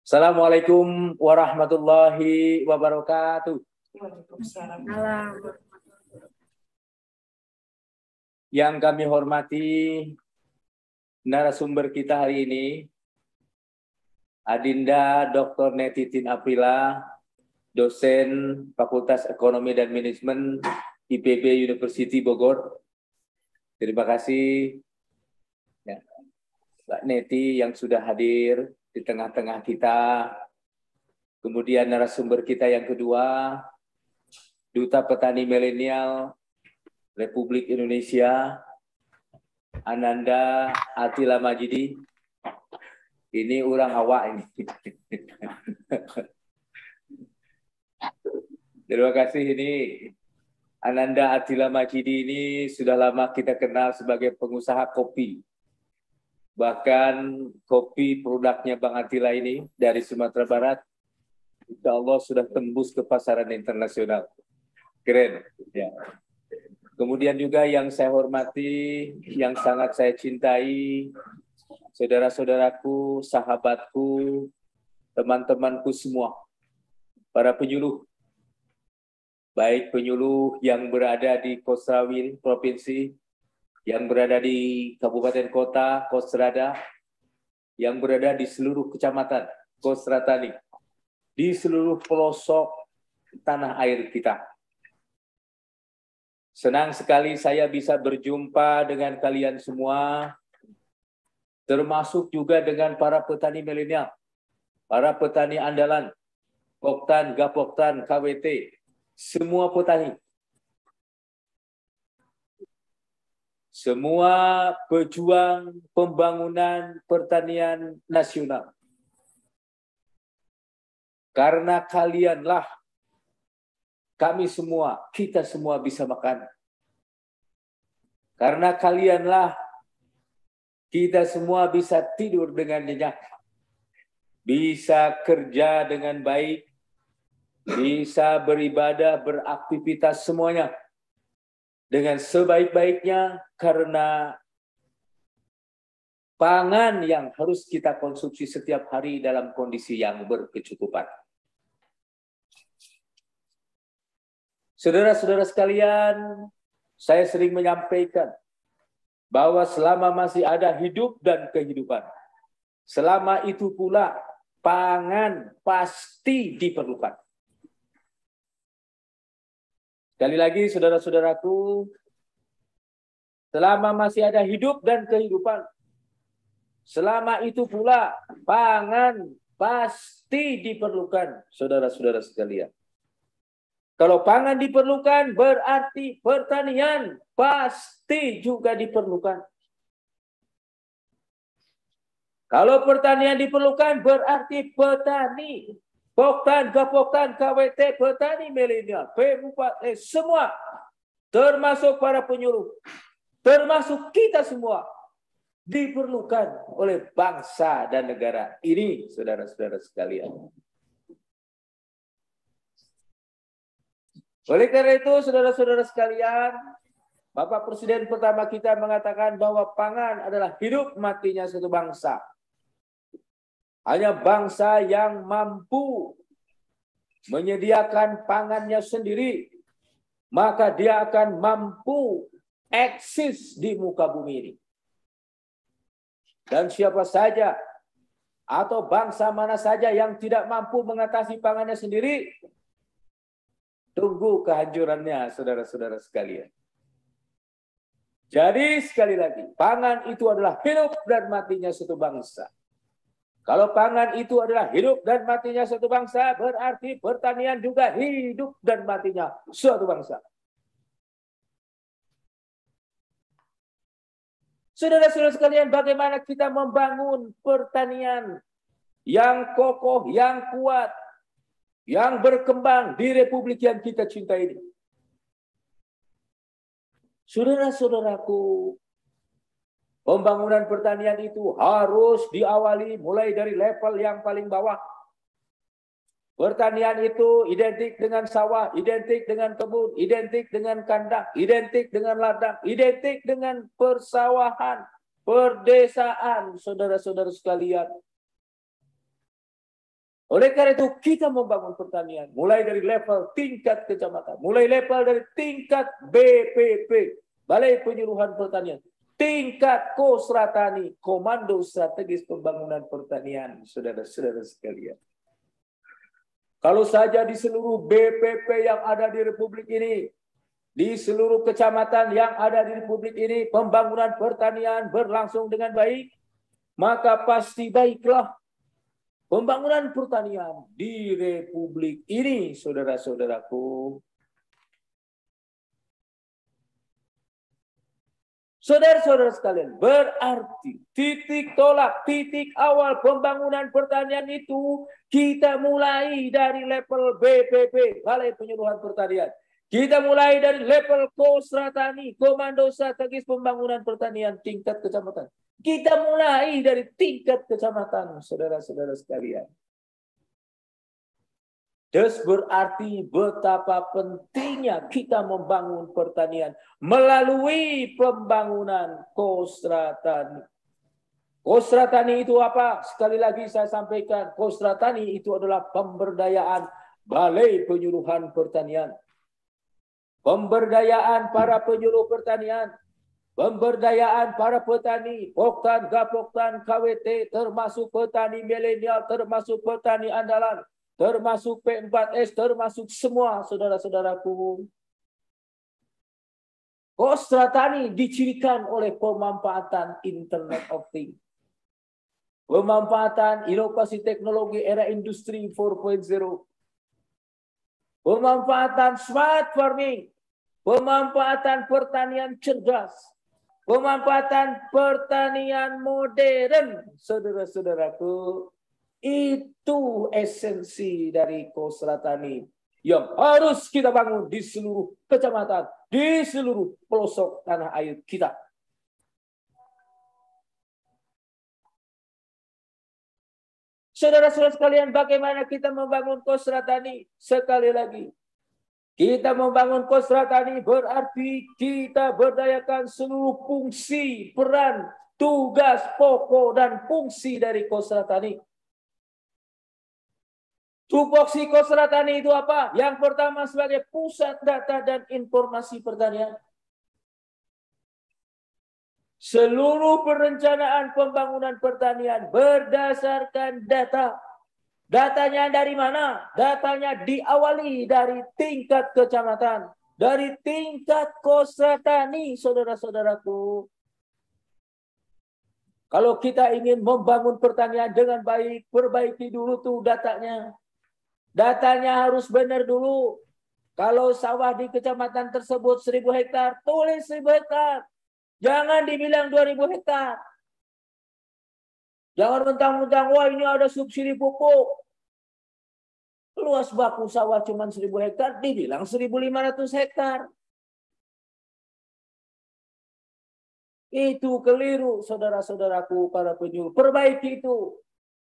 Assalamualaikum warahmatullahi wabarakatuh. Waalaikumsalam. Yang kami hormati narasumber kita hari ini, Adinda Dr. Netitin Aprila, dosen Fakultas Ekonomi dan Manajemen IPB University Bogor. Terima kasih ya, Mbak Neti yang sudah hadir di tengah-tengah kita. Kemudian narasumber kita yang kedua, Duta Petani Milenial Republik Indonesia, Ananda Atila Majidi. Ini orang awak ini. Terima kasih, ini Ananda Atila Majidi ini sudah lama kita kenal sebagai pengusaha kopi. Bahkan kopi produknya Bang Atila ini dari Sumatera Barat, insya Allah sudah tembus ke pasaran internasional. Keren. Ya. Kemudian juga yang saya hormati, yang sangat saya cintai, saudara-saudaraku, sahabatku, teman-temanku semua, para penyuluh, baik penyuluh yang berada di Kostrawil, Provinsi, yang berada di Kabupaten Kota, Kostrada, yang berada di seluruh kecamatan, Kostratani, di seluruh pelosok tanah air kita. Senang sekali saya bisa berjumpa dengan kalian semua, termasuk juga dengan para petani milenial, para petani andalan, Poktan, Gapoktan, KWT, semua petani. Semua pejuang pembangunan pertanian nasional. Karena kalianlah kami semua, kita semua bisa makan. Karena kalianlah kita semua bisa tidur dengan nyenyak, bisa kerja dengan baik, bisa beribadah, beraktivitas semuanya dengan sebaik-baiknya, karena pangan yang harus kita konsumsi setiap hari dalam kondisi yang berkecukupan. Saudara-saudara sekalian, saya sering menyampaikan bahwa selama masih ada hidup dan kehidupan, selama itu pula pangan pasti diperlukan. Sekali lagi, saudara-saudaraku, selama masih ada hidup dan kehidupan, selama itu pula pangan pasti diperlukan, saudara-saudara sekalian. Kalau pangan diperlukan, berarti pertanian pasti juga diperlukan. Kalau pertanian diperlukan, berarti petani, Poktan, Gapoktan, KWT, petani milenial, P4, semua, termasuk para penyuluh, termasuk kita semua, diperlukan oleh bangsa dan negara ini, saudara-saudara sekalian. Oleh karena itu, saudara-saudara sekalian, Bapak Presiden pertama kita mengatakan bahwa pangan adalah hidup matinya satu bangsa. Hanya bangsa yang mampu menyediakan pangannya sendiri, maka dia akan mampu eksis di muka bumi ini. Dan siapa saja atau bangsa mana saja yang tidak mampu mengatasi pangannya sendiri, tunggu kehancurannya, saudara-saudara sekalian. Jadi sekali lagi, pangan itu adalah hidup dan matinya satu bangsa. Kalau pangan itu adalah hidup dan matinya satu bangsa, berarti pertanian juga hidup dan matinya suatu bangsa. Saudara-saudara sekalian, bagaimana kita membangun pertanian yang kokoh, yang kuat, yang berkembang di Republik yang kita cintai ini? Saudara-saudaraku, pembangunan pertanian itu harus diawali mulai dari level yang paling bawah. Pertanian itu identik dengan sawah, identik dengan kebun, identik dengan kandang, identik dengan ladang, identik dengan persawahan, perdesaan, saudara-saudara sekalian. Oleh karena itu kita membangun pertanian mulai dari level tingkat kecamatan, mulai level dari tingkat BPP, Balai Penyuluhan Pertanian, tingkat Kosratani, Komando Strategis Pembangunan Pertanian, saudara-saudara sekalian. Kalau saja di seluruh BPP yang ada di Republik ini, di seluruh kecamatan yang ada di Republik ini, pembangunan pertanian berlangsung dengan baik, maka pasti baiklah pembangunan pertanian di Republik ini, saudara-saudaraku. Saudara-saudara sekalian, berarti titik tolak, titik awal pembangunan pertanian itu kita mulai dari level BPP, Balai Penyuluhan Pertanian. Kita mulai dari level Kosratani, Komando Strategis Pembangunan Pertanian tingkat kecamatan. Kita mulai dari tingkat kecamatan, saudara-saudara sekalian. Berarti betapa pentingnya kita membangun pertanian melalui pembangunan Kosratani. Kosratani itu apa? Sekali lagi saya sampaikan, Kosratani itu adalah pemberdayaan Balai Penyuluhan Pertanian. Pemberdayaan para penyuluh pertanian, pemberdayaan para petani, Poktan, Gapoktan, KWT, termasuk petani milenial, termasuk petani andalan, termasuk P4S, termasuk semua saudara-saudaraku. Kosratani dicirikan oleh pemanfaatan Internet of Things. Pemanfaatan inovasi teknologi era industri 4.0. Pemanfaatan smart farming. Pemanfaatan pertanian cerdas. Pemanfaatan pertanian modern. Saudara-saudaraku. Itu esensi dari Kosratani yang harus kita bangun di seluruh kecamatan, di seluruh pelosok tanah air kita. Saudara-saudara sekalian, bagaimana kita membangun Kosratani? Sekali lagi, kita membangun Kosratani berarti kita berdayakan seluruh fungsi, peran, tugas pokok dan fungsi dari Kosratani. Tupoksi Kosratani itu apa? Yang pertama sebagai pusat data dan informasi pertanian. Seluruh perencanaan pembangunan pertanian berdasarkan data. Datanya dari mana? Datanya diawali dari tingkat kecamatan. Dari tingkat Kosratani, saudara-saudaraku. Kalau kita ingin membangun pertanian dengan baik, perbaiki dulu tuh datanya. Datanya harus benar dulu. Kalau sawah di kecamatan tersebut 1000 hektar, tulis 1000 hektar. Jangan dibilang 2000 hektar. Jangan mentang-mentang, wah ini ada subsidi pupuk. Luas baku sawah cuma 1000 hektar, dibilang 1500 hektar. Itu keliru, saudara-saudaraku para penyuluh. Perbaiki itu.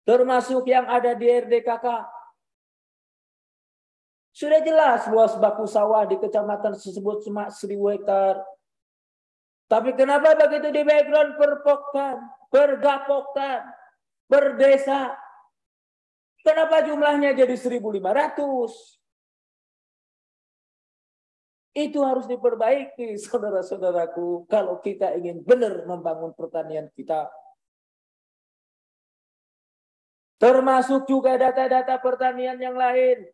Termasuk yang ada di RDKK. Sudah jelas luas baku sawah di kecamatan tersebut cuma 1000 hektar. Tapi kenapa begitu di background perpoktan, pergapoktan, berdesa? Kenapa jumlahnya jadi 1500? Itu harus diperbaiki, saudara-saudaraku, kalau kita ingin benar membangun pertanian kita. Termasuk juga data-data pertanian yang lain.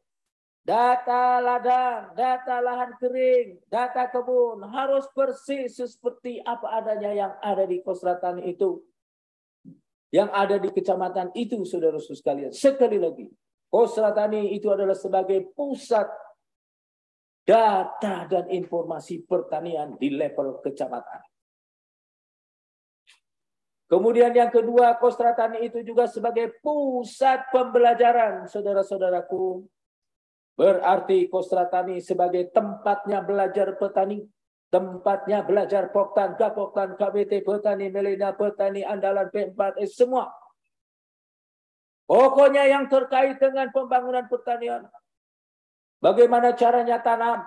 Data ladang, data lahan kering, data kebun harus persis seperti apa adanya yang ada di Kosratani itu. Yang ada di kecamatan itu, saudara-saudara sekalian. Sekali lagi, Kosratani itu adalah sebagai pusat data dan informasi pertanian di level kecamatan. Kemudian yang kedua, Kosratani itu juga sebagai pusat pembelajaran, saudara-saudaraku. Berarti Kosratani sebagai tempatnya belajar petani, tempatnya belajar Poktan, Gapoktan, KBT, petani milenial, petani andalan, P4S, semua. Pokoknya yang terkait dengan pembangunan pertanian. Bagaimana caranya tanam,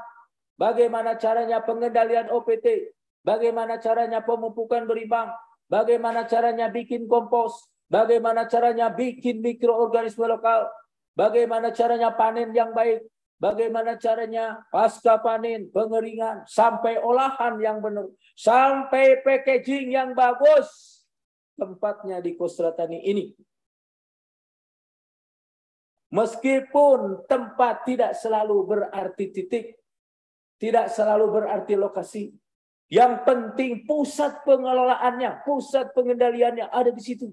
bagaimana caranya pengendalian OPT, bagaimana caranya pemupukan berimbang, bagaimana caranya bikin kompos, bagaimana caranya bikin mikroorganisme lokal, bagaimana caranya panen yang baik, bagaimana caranya pasca panen, pengeringan, sampai olahan yang benar, sampai packaging yang bagus. Tempatnya di Kostrad Tani ini. Meskipun tempat tidak selalu berarti titik, tidak selalu berarti lokasi. Yang penting pusat pengelolaannya, pusat pengendaliannya ada di situ.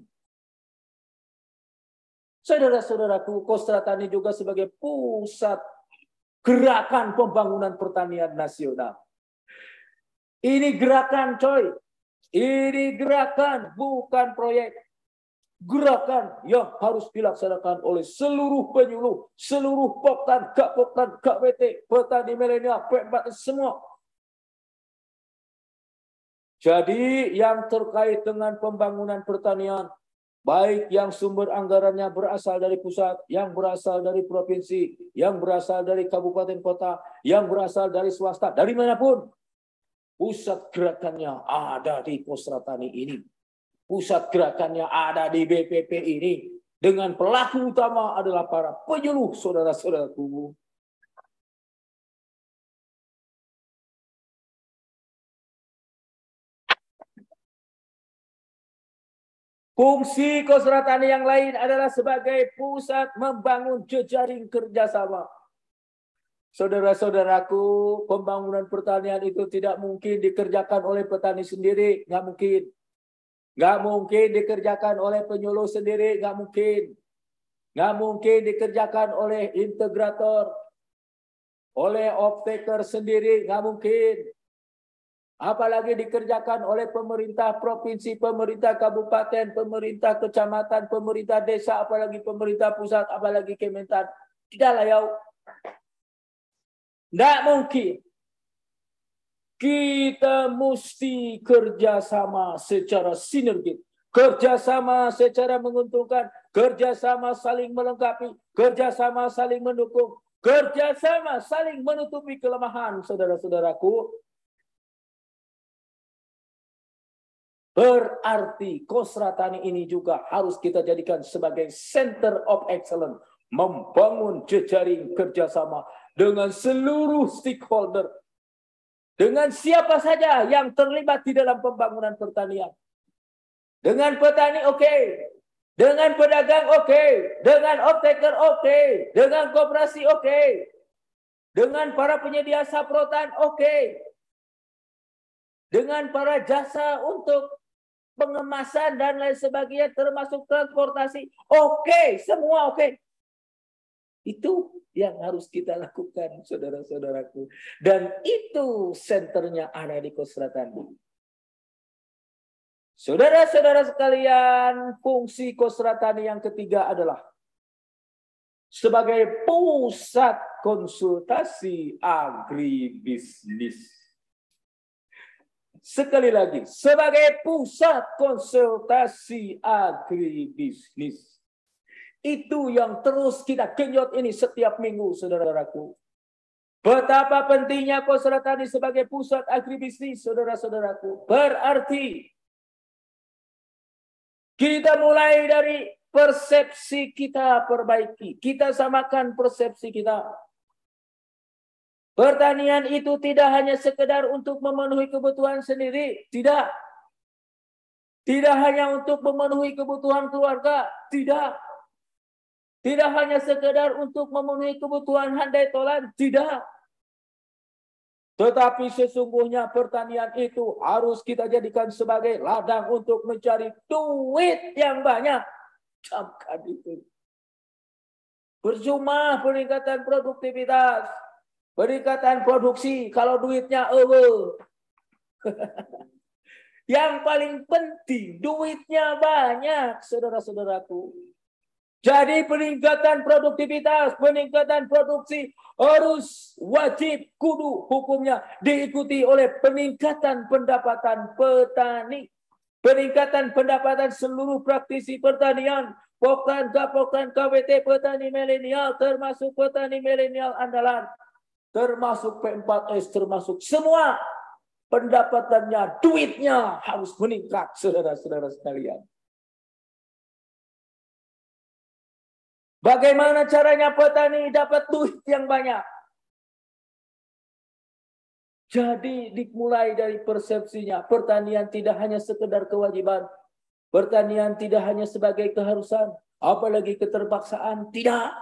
Saudara-saudaraku, Kostrad Tani juga sebagai pusat gerakan pembangunan pertanian nasional. Ini gerakan, coy. Ini gerakan, bukan proyek. Gerakan yang harus dilaksanakan oleh seluruh penyuluh, seluruh Poktan, KWT, petani milenial, P4, semua. Jadi yang terkait dengan pembangunan pertanian, baik yang sumber anggarannya berasal dari pusat, yang berasal dari provinsi, yang berasal dari kabupaten kota, yang berasal dari swasta, dari manapun, pusat gerakannya ada di Kostrad Tani ini. Pusat gerakannya ada di BPP ini. Dengan pelaku utama adalah para penyuluh, saudara-saudaraku. Fungsi Kostrad Tani yang lain adalah sebagai pusat membangun jejaring kerjasama. Saudara-saudaraku, pembangunan pertanian itu tidak mungkin dikerjakan oleh petani sendiri. Nggak mungkin. Nggak mungkin dikerjakan oleh penyuluh sendiri, nggak mungkin. Nggak mungkin dikerjakan oleh integrator, oleh off-taker sendiri, nggak mungkin. Apalagi dikerjakan oleh pemerintah provinsi, pemerintah kabupaten, pemerintah kecamatan, pemerintah desa, apalagi pemerintah pusat, apalagi Kementan. Tidaklah ya. Nggak mungkin. Kita mesti kerjasama secara sinergis, kerjasama secara menguntungkan, kerjasama saling melengkapi, kerjasama saling mendukung, kerjasama saling menutupi kelemahan, saudara-saudaraku. Berarti Kostrad Tani ini juga harus kita jadikan sebagai center of excellence, membangun jejaring kerjasama dengan seluruh stakeholder. Dengan siapa saja yang terlibat di dalam pembangunan pertanian. Dengan petani oke. Dengan pedagang oke. Dengan off-taker oke. Dengan koperasi oke. Dengan para penyedia saprotan oke. Dengan para jasa untuk pengemasan dan lain sebagainya termasuk transportasi oke. Semua oke. Itu yang harus kita lakukan, saudara-saudaraku. Dan itu senternya ada di Kostrad Tani. Saudara-saudara sekalian, fungsi Kostrad Tani yang ketiga adalah sebagai pusat konsultasi agribisnis. Sekali lagi, sebagai pusat konsultasi agribisnis. Itu yang terus kita genjot ini setiap minggu, saudara-saudaraku. Betapa pentingnya Kostrad Tani sebagai pusat agribisnis, saudara-saudaraku. Berarti kita mulai dari persepsi kita perbaiki. Kita samakan persepsi kita. Pertanian itu tidak hanya sekedar untuk memenuhi kebutuhan sendiri. Tidak. Tidak hanya untuk memenuhi kebutuhan keluarga. Tidak. Tidak hanya sekedar untuk memenuhi kebutuhan handai tolan, tidak. Tetapi sesungguhnya pertanian itu harus kita jadikan sebagai ladang untuk mencari duit yang banyak. Camkan itu. Percuma peningkatan produktivitas, peningkatan produksi, kalau duitnya Yang paling penting, duitnya banyak, saudara-saudaraku. Jadi peningkatan produktivitas, peningkatan produksi harus wajib kudu hukumnya diikuti oleh peningkatan pendapatan petani. Peningkatan pendapatan seluruh praktisi pertanian, Poktan, Gapoktan, KWT, petani milenial, termasuk petani milenial andalan, termasuk P4S, termasuk semua pendapatannya, duitnya harus meningkat, saudara-saudara sekalian. Bagaimana caranya petani dapat duit yang banyak? Jadi dimulai dari persepsinya. Pertanian tidak hanya sekedar kewajiban. Pertanian tidak hanya sebagai keharusan. Apalagi keterpaksaan. Tidak.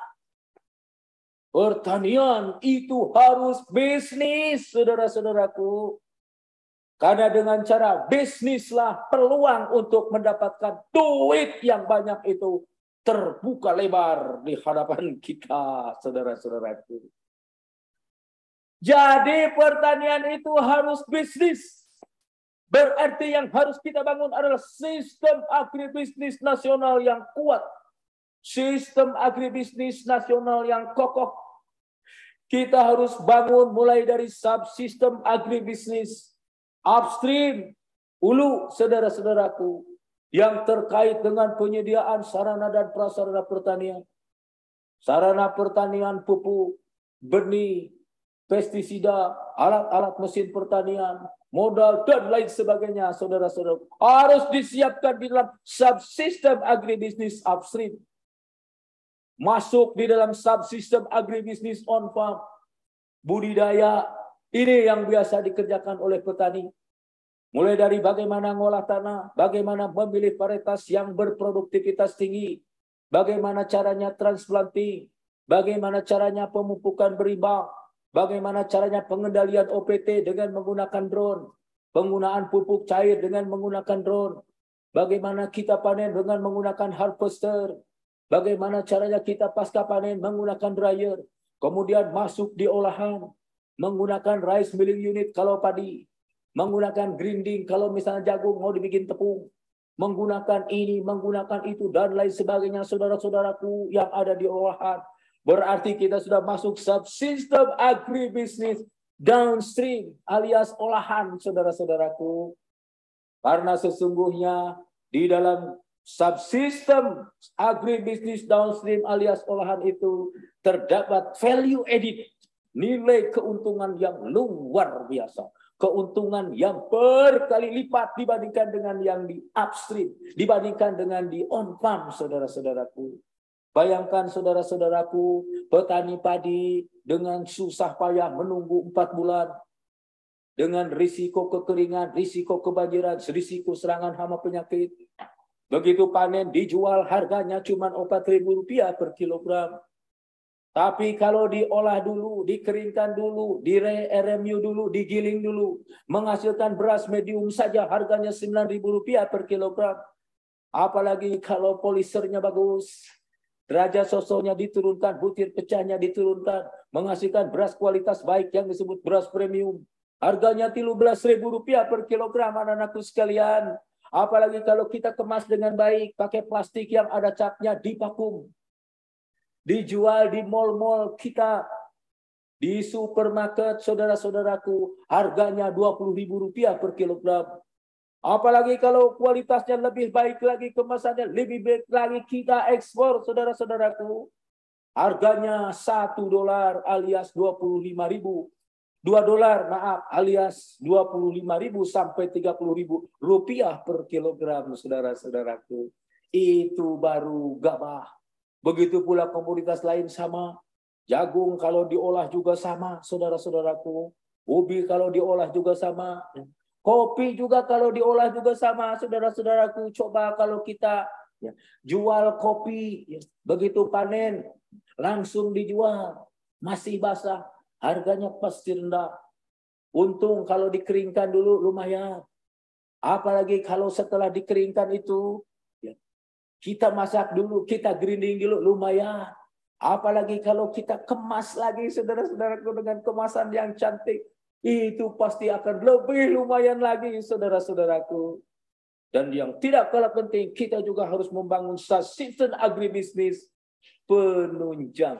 Pertanian itu harus bisnis, saudara-saudaraku. Karena dengan cara bisnislah peluang untuk mendapatkan duit yang banyak itu terbuka lebar di hadapan kita, saudara-saudaraku. Jadi pertanian itu harus bisnis. Berarti yang harus kita bangun adalah sistem agribisnis nasional yang kuat. Sistem agribisnis nasional yang kokoh. Kita harus bangun mulai dari subsistem agribisnis upstream, hulu, saudara-saudaraku, yang terkait dengan penyediaan sarana dan prasarana pertanian. Sarana pertanian pupuk, benih, pestisida, alat-alat mesin pertanian, modal, dan lain sebagainya, saudara-saudara. Harus disiapkan di dalam subsistem agribisnis upstream. Masuk di dalam subsistem agribisnis on farm. Budidaya, ini yang biasa dikerjakan oleh petani. Mulai dari bagaimana ngolah tanah, bagaimana memilih varietas yang berproduktivitas tinggi, bagaimana caranya transplanting, bagaimana caranya pemupukan berimbang, bagaimana caranya pengendalian OPT dengan menggunakan drone, penggunaan pupuk cair dengan menggunakan drone, bagaimana kita panen dengan menggunakan harvester, bagaimana caranya kita pasca panen menggunakan dryer, kemudian masuk di olahan, menggunakan rice milling unit kalau padi, menggunakan grinding kalau misalnya jagung mau dibikin tepung, menggunakan ini, menggunakan itu, dan lain sebagainya, saudara-saudaraku yang ada di olahan. Berarti kita sudah masuk subsistem agribisnis downstream alias olahan, saudara-saudaraku. Karena sesungguhnya di dalam subsistem agribisnis downstream alias olahan itu terdapat value added, nilai keuntungan yang luar biasa. Keuntungan yang berkali lipat dibandingkan dengan yang di upstream, dibandingkan dengan di on farm, saudara-saudaraku. Bayangkan saudara-saudaraku, petani padi dengan susah payah menunggu 4 bulan, dengan risiko kekeringan, risiko kebanjiran, risiko serangan hama penyakit. Begitu panen dijual harganya cuma Rp4.000 per kilogram. Tapi kalau diolah dulu, dikeringkan dulu, di-RMU dulu, digiling dulu, menghasilkan beras medium saja harganya Rp9.000 per kilogram. Apalagi kalau polisernya bagus, derajat sosonya diturunkan, butir pecahnya diturunkan, menghasilkan beras kualitas baik yang disebut beras premium. Harganya Rp13.000 per kilogram, anak-anakku sekalian. Apalagi kalau kita kemas dengan baik, pakai plastik yang ada capnya, divakum. Dijual di mal-mal kita, di supermarket, saudara-saudaraku, harganya Rp20.000 per kilogram. Apalagi kalau kualitasnya lebih baik lagi, kemasannya lebih baik lagi, kita ekspor, saudara-saudaraku. Harganya $1 alias 25.000. $2, maaf, alias 25.000 sampai 30.000 rupiah per kilogram, saudara-saudaraku. Itu baru gabah. Begitu pula komoditas lain sama. Jagung kalau diolah juga sama, saudara-saudaraku. Ubi kalau diolah juga sama. Kopi juga kalau diolah juga sama, saudara-saudaraku. Coba kalau kita jual kopi, begitu panen, langsung dijual. Masih basah, harganya pasti rendah. Untung kalau dikeringkan dulu lumayan. Apalagi kalau setelah dikeringkan itu, kita masak dulu, kita grinding dulu, lumayan. Apalagi kalau kita kemas lagi, saudara-saudaraku, dengan kemasan yang cantik. Itu pasti akan lebih lumayan lagi, saudara-saudaraku. Dan yang tidak kalah penting, kita juga harus membangun sistem agribisnis penunjang.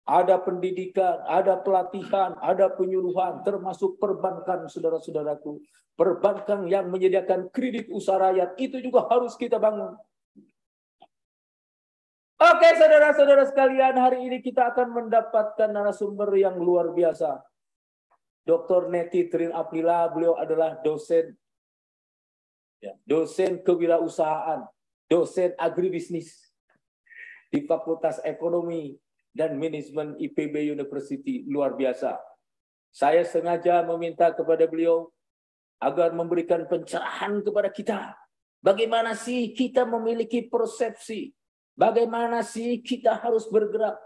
Ada pendidikan, ada pelatihan, ada penyuluhan, termasuk perbankan, saudara-saudaraku. Perbankan yang menyediakan kredit usaha rakyat, itu juga harus kita bangun. Oke, saudara-saudara sekalian, hari ini kita akan mendapatkan narasumber yang luar biasa. Dr. Neti Trin Aprila, beliau adalah dosen kewirausahaan, dosen agribisnis. di Fakultas Ekonomi dan Manajemen IPB University. Luar biasa. Saya sengaja meminta kepada beliau agar memberikan pencerahan kepada kita. Bagaimana sih kita memiliki persepsi? Bagaimana sih kita harus bergerak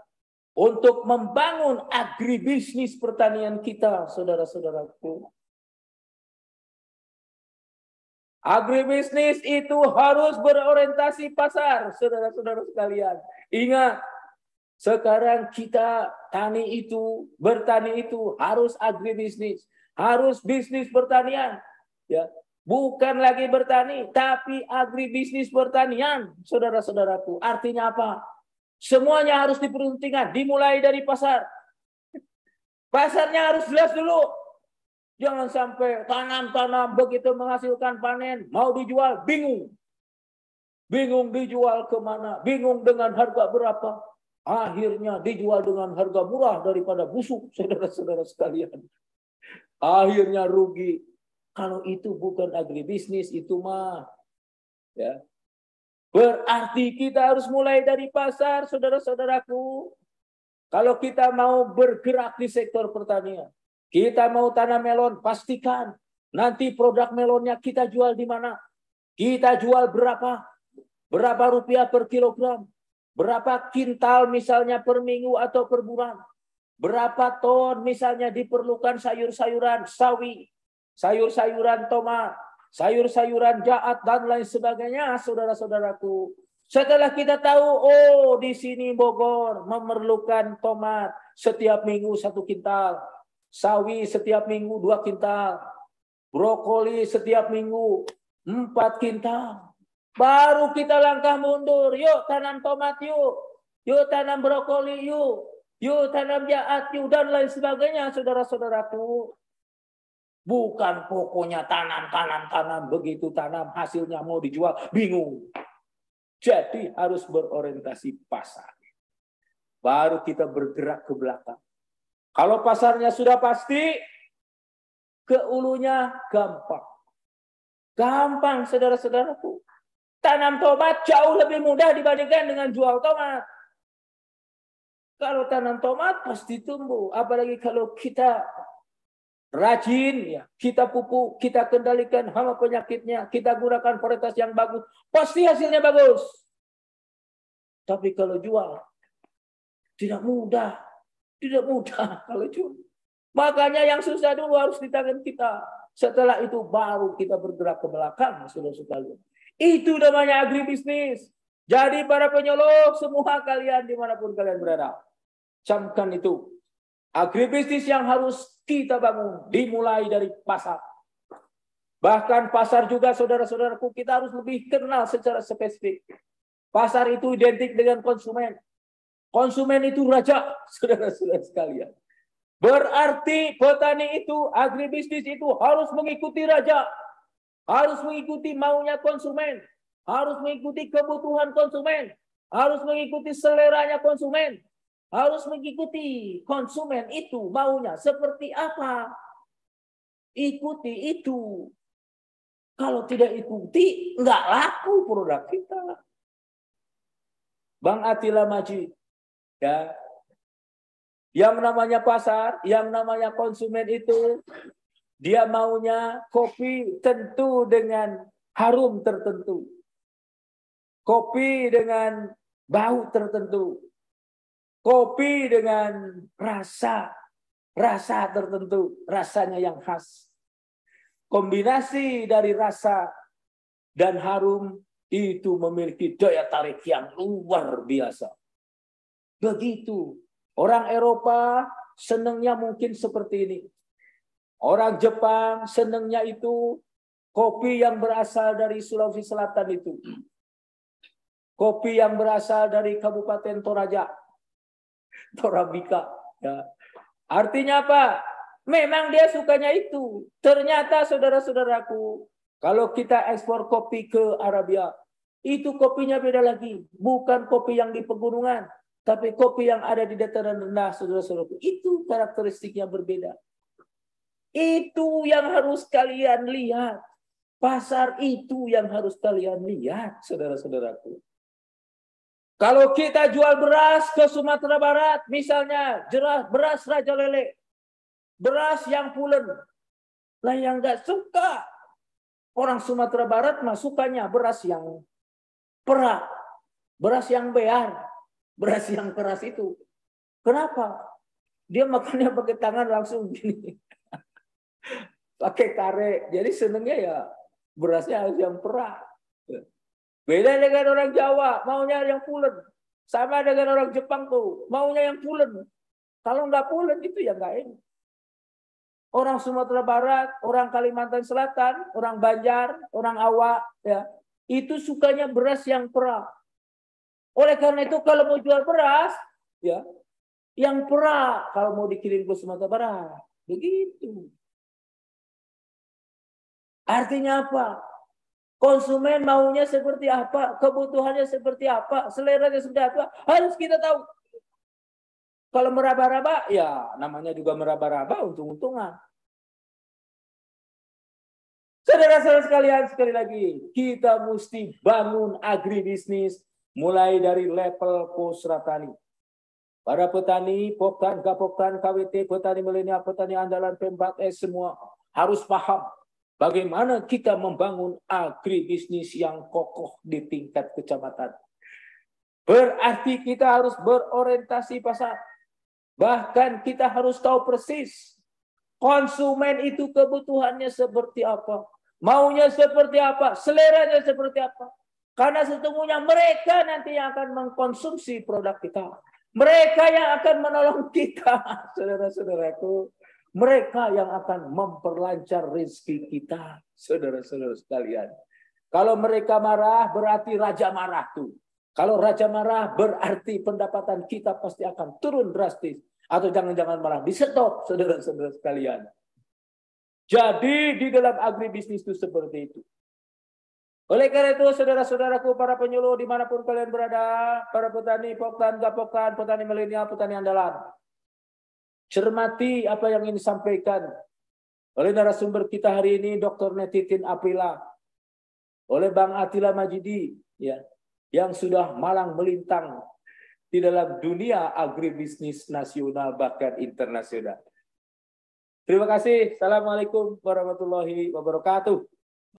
untuk membangun agribisnis pertanian kita, saudara-saudaraku. Agribisnis itu harus berorientasi pasar, saudara-saudara sekalian. Ingat, sekarang kita bertani itu harus agribisnis, harus bisnis pertanian, ya. Bukan lagi bertani, tapi agribisnis pertanian, saudara-saudaraku. Artinya apa? Semuanya harus diperhentikan, dimulai dari pasar. Pasarnya harus jelas dulu. Jangan sampai tanam-tanam begitu menghasilkan panen, mau dijual, bingung. Bingung dijual kemana, bingung dengan harga berapa. Akhirnya dijual dengan harga murah daripada busuk, saudara-saudara sekalian. Akhirnya rugi. Kalau itu bukan agribisnis, itu mah, ya. Berarti kita harus mulai dari pasar, saudara-saudaraku. Kalau kita mau bergerak di sektor pertanian, kita mau tanam melon, pastikan nanti produk melonnya kita jual di mana. Kita jual berapa? Berapa rupiah per kilogram? Berapa kintal misalnya per minggu atau per bulan? Berapa ton misalnya diperlukan sayur-sayuran sawi, sayur-sayuran tomat, sayur-sayuran jaat, dan lain sebagainya, saudara-saudaraku. Setelah kita tahu, oh di sini Bogor memerlukan tomat setiap minggu 1 kintal, sawi setiap minggu 2 kintal, brokoli setiap minggu 4 kintal. Baru kita langkah mundur, yuk tanam tomat yuk tanam brokoli yuk tanam jaat yuk, dan lain sebagainya, saudara-saudaraku. Bukan pokoknya tanam, begitu tanam hasilnya mau dijual, bingung. Jadi harus berorientasi pasar. Baru kita bergerak ke belakang. Kalau pasarnya sudah pasti, ke hulunya gampang. Gampang, saudara-saudaraku. Tanam tomat jauh lebih mudah dibandingkan dengan jual tomat. Kalau tanam tomat pasti tumbuh. Apalagi kalau kita rajin, ya, kita pupuk, kita kendalikan hama penyakitnya, kita gunakan varietas yang bagus, pasti hasilnya bagus. Tapi kalau jual, tidak mudah kalau jual. Makanya yang susah dulu harus di tangan kita. Setelah itu baru kita bergerak ke belakang, saudara-saudara. Itu namanya agribisnis. Jadi para penyuluh semua kalian dimanapun kalian berada, camkan itu. Agribisnis yang harus kita bangun dimulai dari pasar. Bahkan pasar juga, saudara-saudaraku, kita harus lebih kenal secara spesifik. Pasar itu identik dengan konsumen. Konsumen itu raja, saudara-saudara sekalian. Berarti petani itu, agribisnis itu harus mengikuti raja. Harus mengikuti maunya konsumen. Harus mengikuti kebutuhan konsumen. Harus mengikuti seleranya konsumen. Harus mengikuti konsumen itu maunya seperti apa. Ikuti itu. Kalau tidak ikuti, nggak laku produk kita. Bang Attila Majid, ya, yang namanya pasar, yang namanya konsumen itu, dia maunya kopi tentu dengan harum tertentu. Kopi dengan bau tertentu. Kopi dengan rasa tertentu, rasanya yang khas. Kombinasi dari rasa dan harum itu memiliki daya tarik yang luar biasa. Begitu. Orang Eropa senangnya mungkin seperti ini. Orang Jepang senangnya itu kopi yang berasal dari Sulawesi Selatan itu. Kopi yang berasal dari Kabupaten Toraja. Torabika, ya. Artinya apa? Memang dia sukanya itu. Ternyata saudara-saudaraku, kalau kita ekspor kopi ke Arabia, itu kopinya beda lagi. Bukan kopi yang di pegunungan, tapi kopi yang ada di dataran rendah, saudara-saudaraku. Itu karakteristiknya berbeda. Itu yang harus kalian lihat. Pasar itu yang harus kalian lihat, saudara-saudaraku. Kalau kita jual beras ke Sumatera Barat, misalnya beras Raja Lele, beras yang pulen, lah yang nggak suka orang Sumatera Barat mah sukanya beras yang perak, beras yang bear, beras yang keras itu. Kenapa? Dia makannya pakai tangan langsung gini, pakai kare. Jadi senengnya ya berasnya harus yang perak. Beda dengan orang Jawa, maunya yang pulen. Sama dengan orang Jepang tuh, maunya yang pulen. Kalau nggak pulen itu ya nggak enak. Orang Sumatera Barat, orang Kalimantan Selatan, orang Banjar, orang Awak, ya itu sukanya beras yang perak. Oleh karena itu kalau mau jual beras, ya yang perak kalau mau dikirim ke Sumatera Barat, begitu. Artinya apa? Konsumen maunya seperti apa, kebutuhannya seperti apa, seleranya seperti apa, harus kita tahu. Kalau meraba-raba, ya namanya juga meraba-raba, untung-untungan. Saudara-saudara sekalian, sekali lagi, kita mesti bangun agribisnis mulai dari level Pusra Tani. Para petani, Poktan, Gapoktan, KWT, petani milenial, petani andalan, Pembat, semua harus paham bagaimana kita membangun agribisnis yang kokoh di tingkat kecamatan. Berarti kita harus berorientasi pasar. Bahkan kita harus tahu persis konsumen itu kebutuhannya seperti apa. Maunya seperti apa, seleranya seperti apa. Karena sesungguhnya mereka nanti yang akan mengkonsumsi produk kita. Mereka yang akan menolong kita, saudara-saudaraku. Mereka yang akan memperlancar rezeki kita, saudara-saudara sekalian. Kalau mereka marah, berarti raja marah tuh. Kalau raja marah, berarti pendapatan kita pasti akan turun drastis. Atau jangan-jangan malah di-stop, saudara-saudara sekalian. Jadi di dalam agribisnis itu seperti itu. Oleh karena itu, saudara-saudaraku, para penyuluh dimanapun kalian berada, para petani, Poktan, Gapoktan, petani milenial, petani andalan. Cermati apa yang ingin disampaikan oleh narasumber kita hari ini, Dr. Netitin Aprila, oleh Bang Attila Majidi, ya, yang sudah malang melintang di dalam dunia agribisnis nasional bahkan internasional. Terima kasih. Assalamualaikum warahmatullahi wabarakatuh.